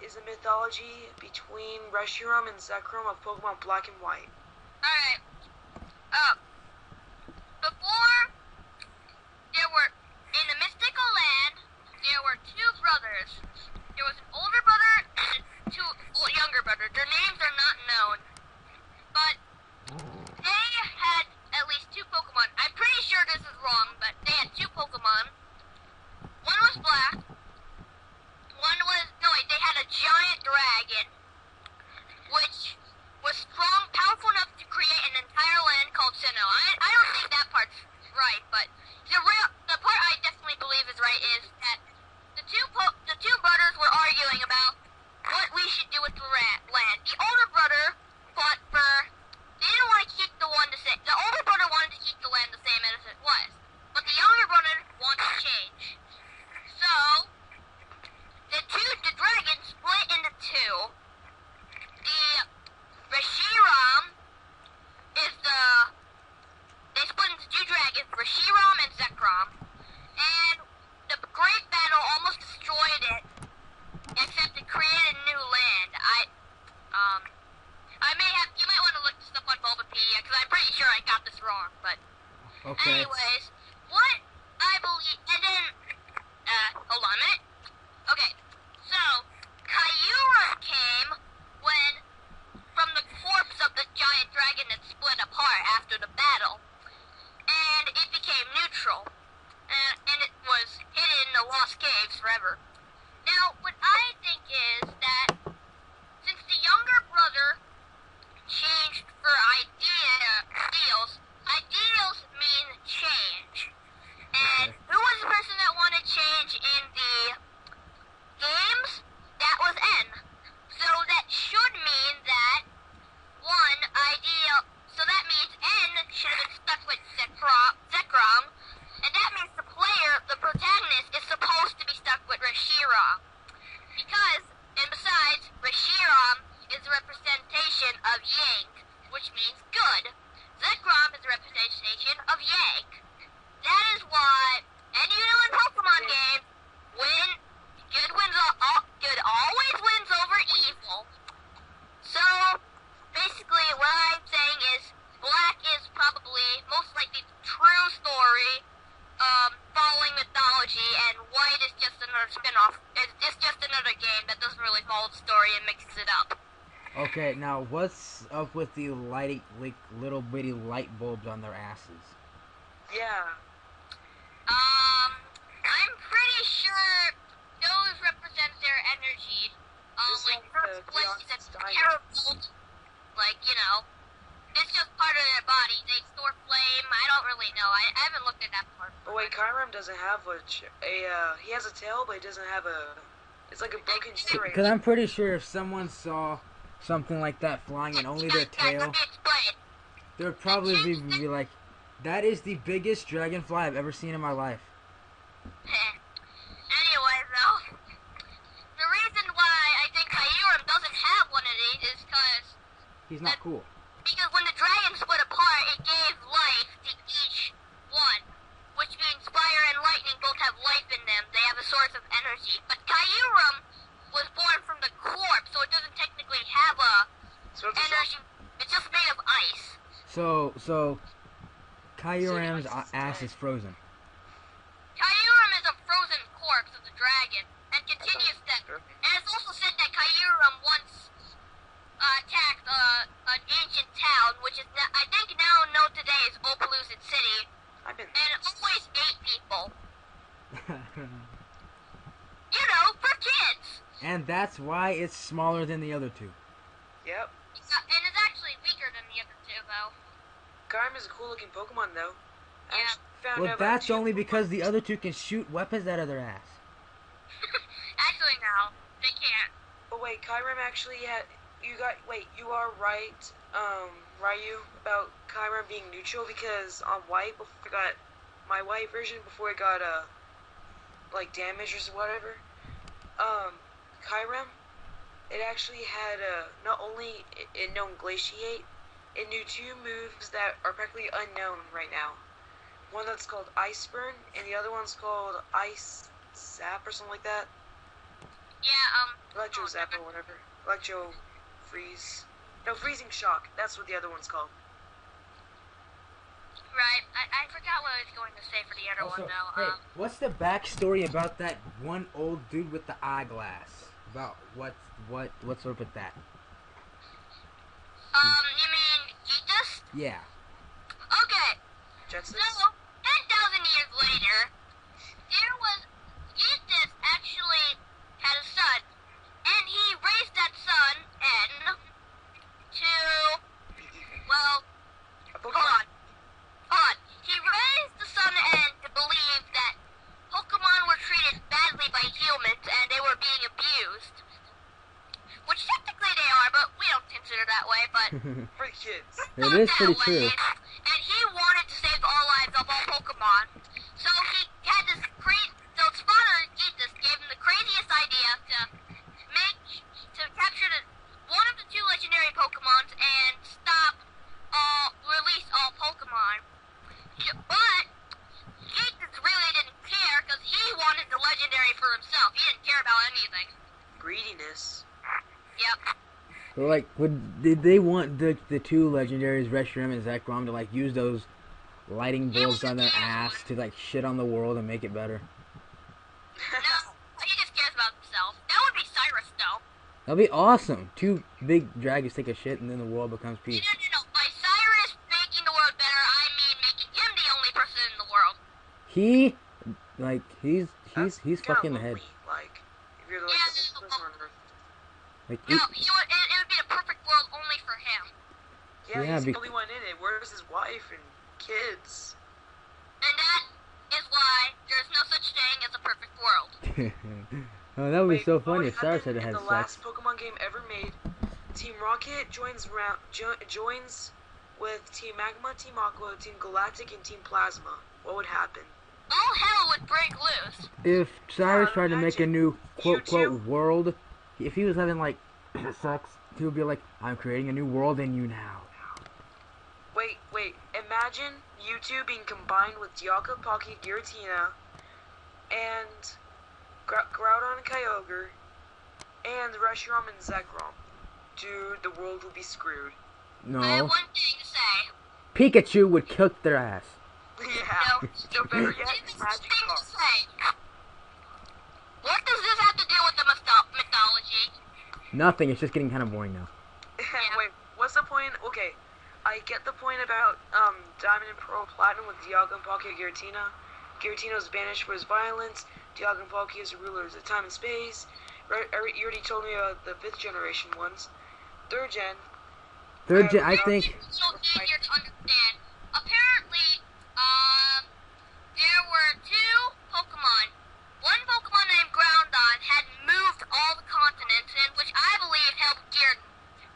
is a mythology between Reshiram and Zekrom of Pokemon Black and White. Alright. Before, there were, in the mystical land, there were two brothers. There was an older brother and two younger brothers. Their names are not known. But they had at least two Pokemon. I'm pretty sure this is wrong, but they had two Pokemon. One was black. They had a giant dragon, which was strong, powerful enough to create an entire land called Sinnoh. I don't think that part's right, but the part I definitely believe is right is that the two brothers were arguing about what we should do with the land. The older brother fought for. They didn't want to keep the older brother wanted to keep the land the same as it was, but the younger brother wanted to change. So the dragons split into two. The Reshiram they split into two dragons, Reshiram and Zekrom, and the great battle almost destroyed it, except it created a new land. You might want to look this up on Bulbapedia, because I'm pretty sure I got this wrong, but okay. Anyways, what I believe, and then, hold on a minute. Okay, so, Kyurem came from the corpse of the giant dragon that split apart after the battle, and it became neutral, and it was hidden in the Lost Caves forever. Now, what I think is that, since the younger brother changed for ideals mean change, and who was the person that wanted change in the games? That was N. So that should mean that so that means N should have been stuck with Zekrom, and that means the protagonist, is supposed to be stuck with Reshiram. And besides, Reshiram is a representation of Yang, which means good. Zekrom is a representation of Yang. That is why, and in Pokemon games, good always wins over evil. So, basically, what I'm saying is, Black is probably, most likely, the true story, following Mythology, and White is just another spin-off. It's just another game that doesn't really follow the story and mixes it up. Okay, now what's up with the little bitty light bulbs on their asses? Yeah. I'm pretty sure those represent their energy. First place is terrible. It's just part of their body. They store flame. I don't really know. I haven't looked at that part. Oh wait, Kyurem doesn't have he has a tail, but he doesn't have it's like a broken string. Because I'm pretty sure if someone saw something like that flying and only their tail, they'd probably be like, that is the biggest dragonfly I've ever seen in my life. Anyway, though, the reason why I think Kyurem doesn't have one of these is because he's not cool. Because when the dragon split apart, it gave life to each one, which means fire and lightning both have life in them. They have a source of energy. But Kyurem was born from the corpse, so it doesn't technically have energy. It's just made of ice. So Kyurem's ass is frozen. Kyurem is a frozen corpse of the dragon, and continues to. And it's also said that Kyurem once attacked an ancient town, which is I think now known today as Opaloosa City, and it always ate people. For kids. And that's why it's smaller than the other two. Yep. And it's actually weaker than the other two, though. Kyurem is a cool-looking Pokemon, though. Yeah. Well, that's only because the other two can shoot weapons out of their ass. Actually, no, they can't. But wait, Kyurem actually had. You are right, Ryu, about Kyurem being neutral, because on White, before it got my White version, before it got damaged or whatever, Kyurem, it actually had not only it known Glaciate, it knew two moves that are practically unknown right now. One that's called Ice Burn, and the other one's called Ice Zap or something like that. Yeah, Electrozap or whatever. Electro freeze. No, freezing shock. That's what the other one's called. Right. I forgot what I was going to say for the other Also, one though. hey, what's the backstory about that one old dude with the eyeglass? About what's up with that? You mean Jesus? Yeah. Okay. Jetsis? So, 10,000 years later, there was Jesus actually had a son, and he raised that son and to, well, A hold Pokemon. on. He raised the son and to believe that Pokemon were treated badly by humans and they were being abused. Which technically they are, but we don't consider that way, but For the kids. It is pretty true. And he wanted to save all lives of all Pokemon. So he had this so his father, Jesus, gave him the craziest idea to capture one of the two legendary Pokemons and release all Pokemon. But Jesus really didn't care because he wanted the legendary for himself. He didn't care about anything. Greediness. Yep. So, like, did they want the two legendaries, Reshiram and Zekrom, to like use those lighting bulbs on their ass to like shit on the world and make it better? No, he just cares about himself. That would be Cyrus, though. That'd be awesome. Two big dragons take a shit and then the world becomes peace. No. By Cyrus making the world better, I mean making him the only person in the world. He's fucking the head. Like, if you're like the only person on Earth. Like, No, it would be the perfect world only for him. Yeah, Yeah, he's the only one in it. Where's his wife and kids? And that is why there's no such thing as a perfect world. Oh, that would be Wait, so what funny would if Cyrus happen had in had the sex. last Pokemon game ever made? Team Rocket joins with Team Magma, Team Aqua, Team Galactic, and Team Plasma. What would happen? All hell would break loose. If Cyrus tried to make a imagine new quote Mewtwo. world, if he was having like sex, he would be like, "I'm creating a new world in you now." Wait. Imagine you two being combined with Dialga, Pocky, Giratina, and Groudon and Kyogre, and Reshiram and Zekrom. Dude, the world would be screwed. I have No, one thing to say. Pikachu would kick their ass. Yeah. No. So better yet, Thing Magic to Cards. say. What does this have to do with the mythology? Nothing. It's just getting kind of boring now. Wait, what's the point? Okay, I get the point about Diamond and Pearl Platinum with Dialga and Palkia and Giratina. Giratina was banished for his violence. Dialga and Palkia is rulers of time and space. You already told me about the 5th generation ones. 3rd gen. I think. So easier to understand. Apparently, there were two Pokemon. One Pokemon named Groudon had moved all the continents, in which I believe helped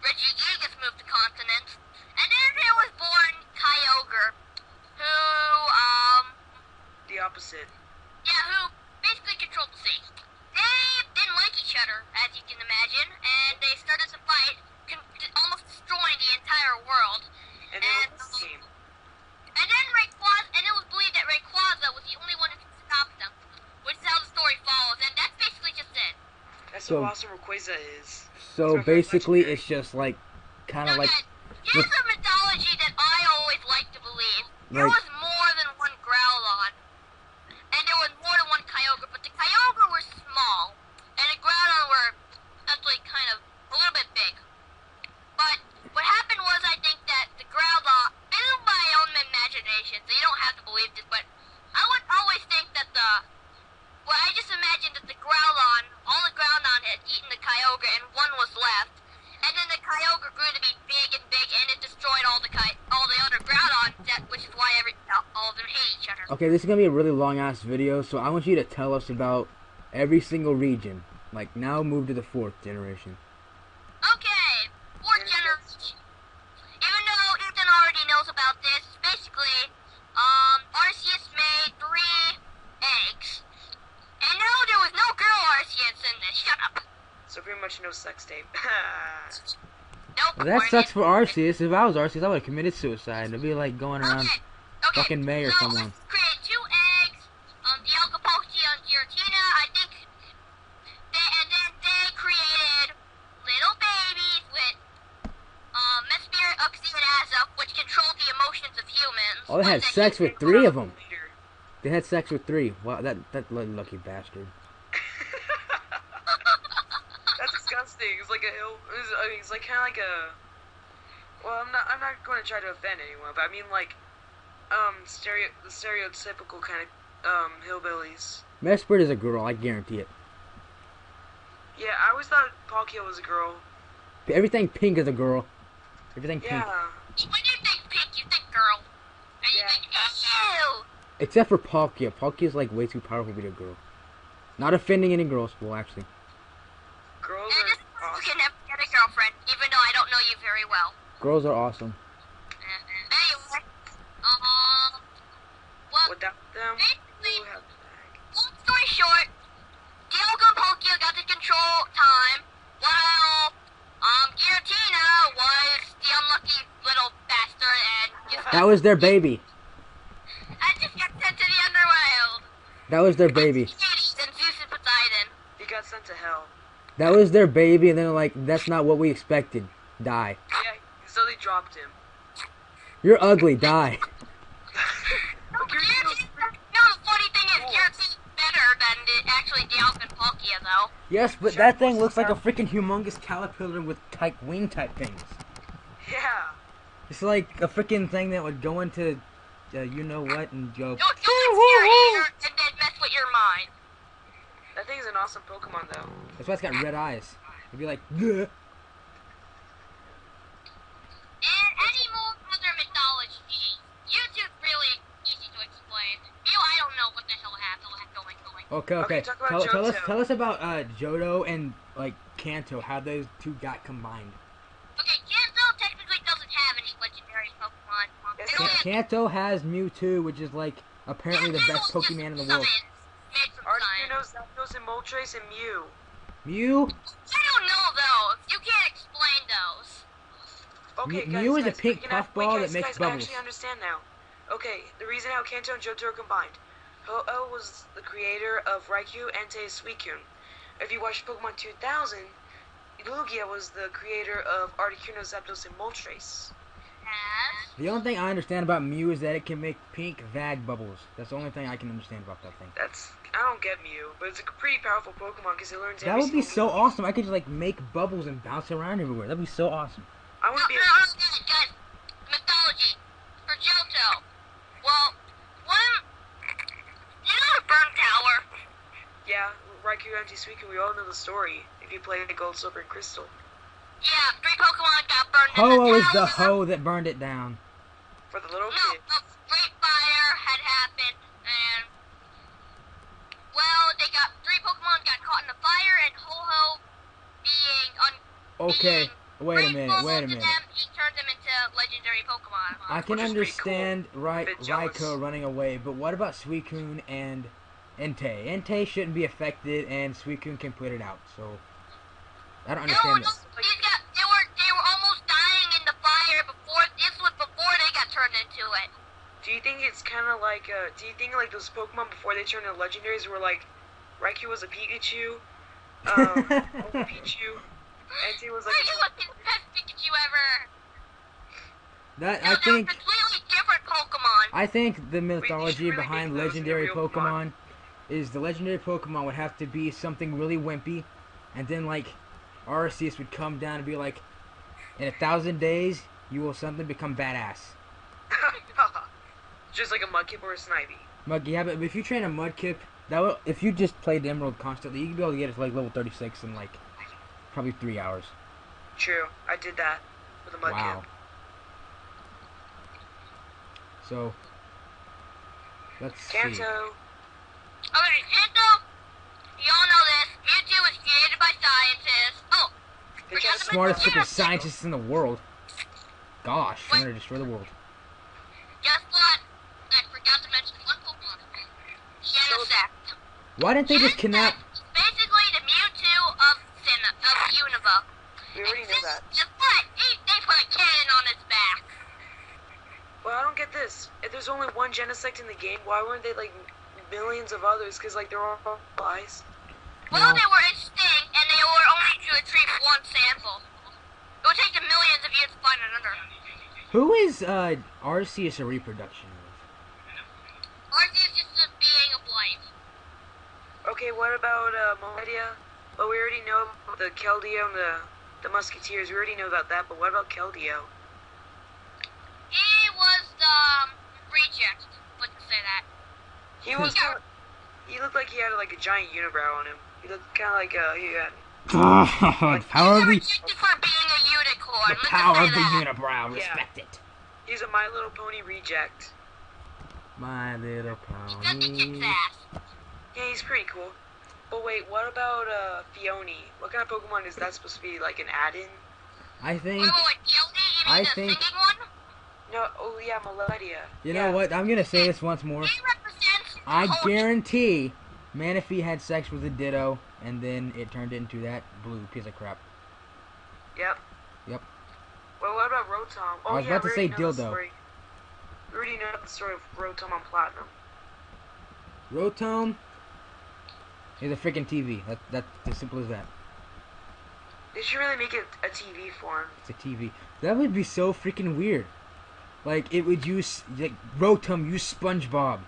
Regigigas move the continents. And then there was born Kyogre, who, The opposite. who basically controlled the sea. They didn't like each other, as you can imagine, and they started to fight, almost destroying the entire world. And it was the same. And then and it was believed that Rayquaza was the only one who could stop them, which is how the story follows, and that's basically just it. That's So- how awesome Rayquaza is. So It's my favorite basically, legendary. it's just like, kind No, of like, guys, here's a mythology that I always like to believe. There Like- was more than one Groudon, and there was more than one Kyogre, but the Kyogre were small, and the Groudon were essentially kind of a little bit big. But what happened was, I think that the Groudon, this is my own imagination, so you don't have to believe this, but I would always think that I just imagined that all the Groudon had eaten the Kyogre, and one was left. And then the Kyogre grew to be big, and it destroyed all the other Groudon, which is why all of them hate each other. okay, this is gonna be a really long ass video, so I want you to tell us about every single region. Like, now move to the 4th generation. Okay, 4th generation. Even though Ethan already knows about this, basically, Arceus made 3 eggs. And no, there was no girl Arceus in this. Shut up. So pretty much no sex tape. Nope. Well, that sucks for Arceus. If I was Arceus, I would have committed suicide. It'd be like going around. Okay. fucking May or so someone. Let's create 2 eggs. Dialga, Palkia, and Giratina. I think. And then they created had sex with 3 of them. They had sex with 3. Wow, that lucky bastard. That's disgusting. It's like a hill. It's like kind of like a. Well, I'm not going to try to offend anyone, but I mean like, the stereotypical kind of hillbillies. Mesprit is a girl, I guarantee it. Yeah, I always thought Palkia was a girl. Everything pink is a girl. Everything pink. Yeah. When you think pink, you think girl. And you think, ew! Except for Palkia. Palkia's like way too powerful to be a girl. Not offending any girls. Well, actually. Girls And just are you can awesome. never get a girlfriend, even though I don't know you very well. Girls are awesome. Anyway, well, Without them, basically, who have the bag? long story short, Dialga and Palkia got to control time, while, Giratina was the unlucky little bastard and just That was their baby. just got sent to the underworld. That was their baby. And Zeus and Poseidon. He got sent to hell. That was their baby, and then like, that's not what we expected. Die. Yeah, so they dropped him. You're ugly. Die. No, the funny thing is, Giratina's better than actually Dialga and Palkia, though. Yes, but that thing looks like a freaking humongous caterpillar with type wing type things. Yeah. It's like a freaking thing that would go into, you know what, and go. Don't into your ear and then mess with your mind. That thing's an awesome Pokemon, though. That's why it's got red eyes. It'd be like, "Bleh." And any more other mythology, YouTube's really easy to explain. I don't know what the hell happened going. Okay. Okay, talk about Tell Johto. us about Johto and like Kanto, how those two got combined. Okay, Kanto technically doesn't have any legendary Pokemon. Yes, It only has Kanto has Mewtwo, which is like apparently the best Kanto is Pokemon in the just world. summons made from science. Articuno, Zapdos, and Moltres, and Mew. Mew, I don't know though. You can't explain those. Okay, Mew is a pink you know, puffball wait, that makes guys, bubbles. I actually understand now. Okay, the reason how Kanto and Johto are combined. Ho-Oh was the creator of Raikou, Entei, and Suicune. If you watched Pokemon 2000, Lugia was the creator of Articuno, Zapdos, and Moltres. Yes. The only thing I understand about Mew is that it can make pink Vag bubbles. That's the only thing I can understand about that thing. I don't get Mew, but it's a pretty powerful Pokemon because it learns That every would be single so move. awesome. I could just like make bubbles and bounce around everywhere. That'd be so awesome. I want to be Guys, mythology for Johto. Well, you know the burn tower? Yeah, Raikou, Entei, Suicune, we all know the story if you play Gold, Silver, and Crystal. Yeah, 3 Pokemon got burned in Ho-Oh the is the tower. hoe that burned it down. For the little No, kids. a great fire had happened, and well, 3 Pokemon got caught in the fire, and Ho-Oh being Okay, wait a minute. Them, he turned them into legendary Pokemon. I can Which is pretty understand Bit jealous. Raikou running away, but what about Suicune and Entei? Entei shouldn't be affected, and Suicune can put it out. So I don't understand this. They were almost dying in the fire before. This was before they got turned into it. Do you think it's kind of like, do you think like those Pokemon before they turned into legendaries were like, Raikou was a Pikachu, Pichu, Entei was like, Raikou was the best Pikachu ever. That No, I they were think completely different Pokemon. I think the mythology really behind think those are legendary real Pokemon is the legendary Pokemon would have to be something really wimpy, and then like Arceus would come down and be like, in 1,000 days you will suddenly become badass. just like a Mudkip or a Snivy. Yeah, but if you train a Mudkip, if you just played Emerald constantly, you could be able to get it to like level 36 in like probably 3 hours. True, I did that with a Mudkip. Wow. So let's see. Kanto. Okay, Kanto, you all know this. Mewtwo was created by scientists. Oh, They forgot just to Smartest mention freaking Gyarados. scientists in the world. Gosh, I'm gonna destroy the world. Guess what? I forgot to mention one Pokemon. Genesect. Why didn't they just kidnap? Basically the Mewtwo of Unova. We already knew that. Guess what? They put a cannon on its back. Well, I don't get this. If there's only one Genesect in the game, why weren't they like millions of others? Because like they're all lies. Well, No. they were extinct, and they were only to retrieve one sample. It would take them millions of years to find another. Who is Arceus a reproduction of? Ours is just a being of life. Okay, what about Militia? Well, we already know about the Keldeo and the Musketeers. We already know about that, but what about Keldeo? He was the reject. Let's say that. He was he looked like he had like a giant unibrow on him. He looked kind of like he had. God, power of the Rejected for being a unicorn. the Let's power say of the that. unibrow. Yeah. Respect it. He's a My Little Pony reject. My Little He does kick Pony. ass. Yeah, he's pretty cool. But wait, what about Fione? What kind of Pokemon is that supposed to be? Like an add-in? I think. Wait, Fieldy? You mean I the think- singing one? No, oh yeah, Militia. You know what? I'm gonna say this once more. He represents the I whole guarantee Manaphy had sex with a Ditto, and then it turned into that blue piece of crap. Yep. Yep. Well, what about Rotom? Oh I was yeah, about to we say already know the dildo. story. We already know the story of Rotom on Platinum. Rotom is a freaking TV. That's as simple as that. They should really make it a TV form. It's a TV. That would be so freaking weird. Like it would use like Rotom use SpongeBob.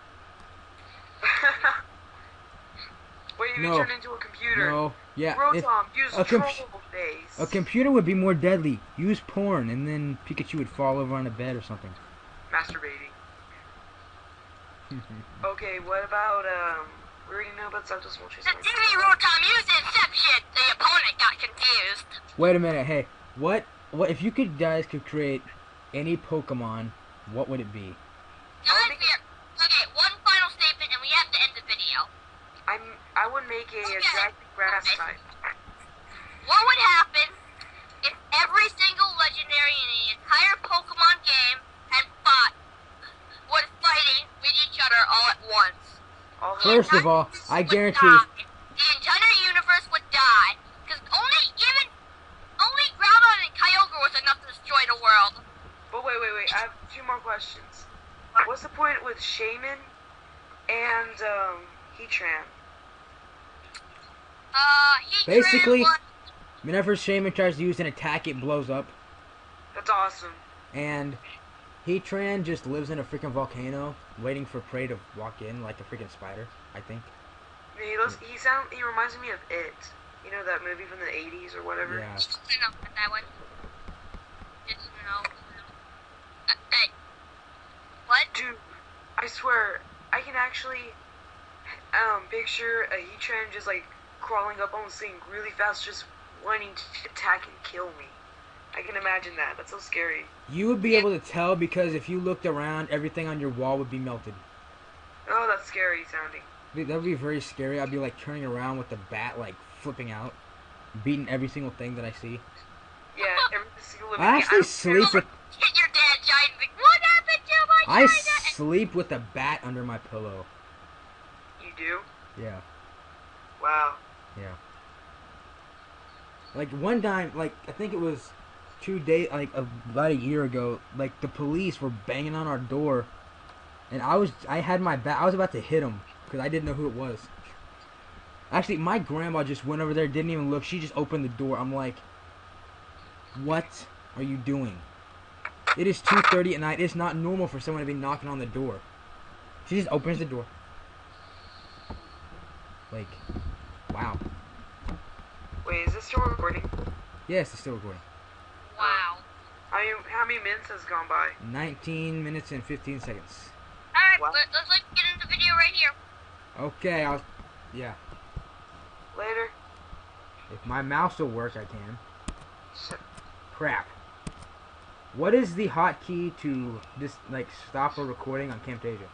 Wait, you No. turn into a computer. No, yeah. If Rotom, use a troll comp- face. a computer would be more deadly. Use porn, and then Pikachu would fall over on a bed or something. Masturbating. Okay, what about we already know about Zapdos Moltres. The TV Rotom used Inception. The opponent got confused. Wait a minute. Hey, what if you guys could create any Pokemon? What would it be? Guys, okay, one final statement and we have to end the video. I would make a Dragon Grass type. What would happen if every single legendary in the entire Pokemon game was fighting with each other all at once? All the- First of all, I Would guarantee. die. The entire universe would die. Because only Groudon and Kyogre was enough to destroy the world. But wait. I have two more questions. What's the point with Shaman and Heatran? Heatran Basically- was- Whenever Shaman tries to use an attack, it blows up, That's awesome. and Heatran just lives in a freaking volcano, waiting for prey to walk in like a freaking spider. I think. He reminds me of It. You know that movie from the 80s or whatever? Yeah. No, not that one. Just no. Hey. What? Dude, I swear, I can actually picture a Heatran just like crawling up on the thing really fast, just wanting to attack and kill me. I can imagine that. That's so scary. You would be able to tell because if you looked around, everything on your wall would be melted. Oh, that's scary sounding. Dude, that would be very scary. I'd be like turning around with the bat, like flipping out, beating every single thing that I see. Yeah, every single living I thing. actually don't sleep with Hit your dad giant. Like, what happened to my I China? sleep with a bat under my pillow. care. You do? Yeah, Wow. yeah. Like one time, like I think it was 2 days, like about a year ago. Like the police were banging on our door, and I had my bat. I was about to hit him because I didn't know who it was. Actually, my grandma just went over there, didn't even look. She just opened the door. I'm like, what are you doing? It is 2:30 at night. It's not normal for someone to be knocking on the door. She just opens the door. Like, wow. Wait, is this still recording? Yes, it's still recording. Wow. How many minutes has gone by? 19 minutes and 15 seconds. Alright, What? let's get into the video right here. Okay, yeah. Later. If my mouse will work, I can. Crap. What is the hotkey to this, like, stop a recording on Camtasia?